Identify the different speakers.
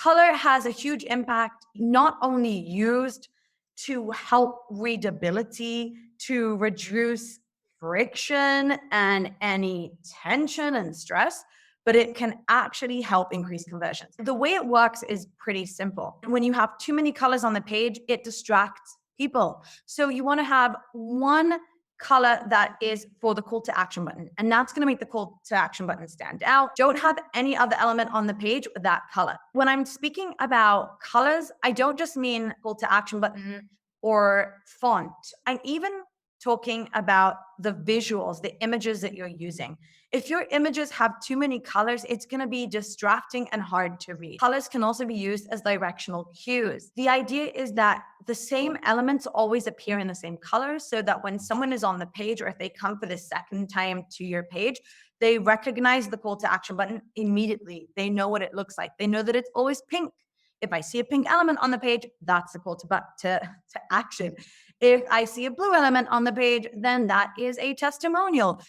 Speaker 1: Color has a huge impact, not only used to help readability, to reduce friction and any tension and stress, but it can actually help increase conversions. The way it works is pretty simple. When you have too many colors on the page, it distracts people. So you want to have one color that is for the call to action button. And that's going to make the call to action button stand out. Don't have any other element on the page with that color. When I'm speaking about colors, I don't just mean call to action button or font. I'm even talking about the visuals, the images that you're using. If your images have too many colors, it's going to be distracting and hard to read. Colors can also be used as directional cues. The idea is that the same elements always appear in the same colors so that when someone is on the page or if they come for the second time to your page, they recognize the call to action button immediately. They know what it looks like. They know that it's always pink. If I see a pink element on the page, that's the call to action. If I see a blue element on the page, then that is a testimonial.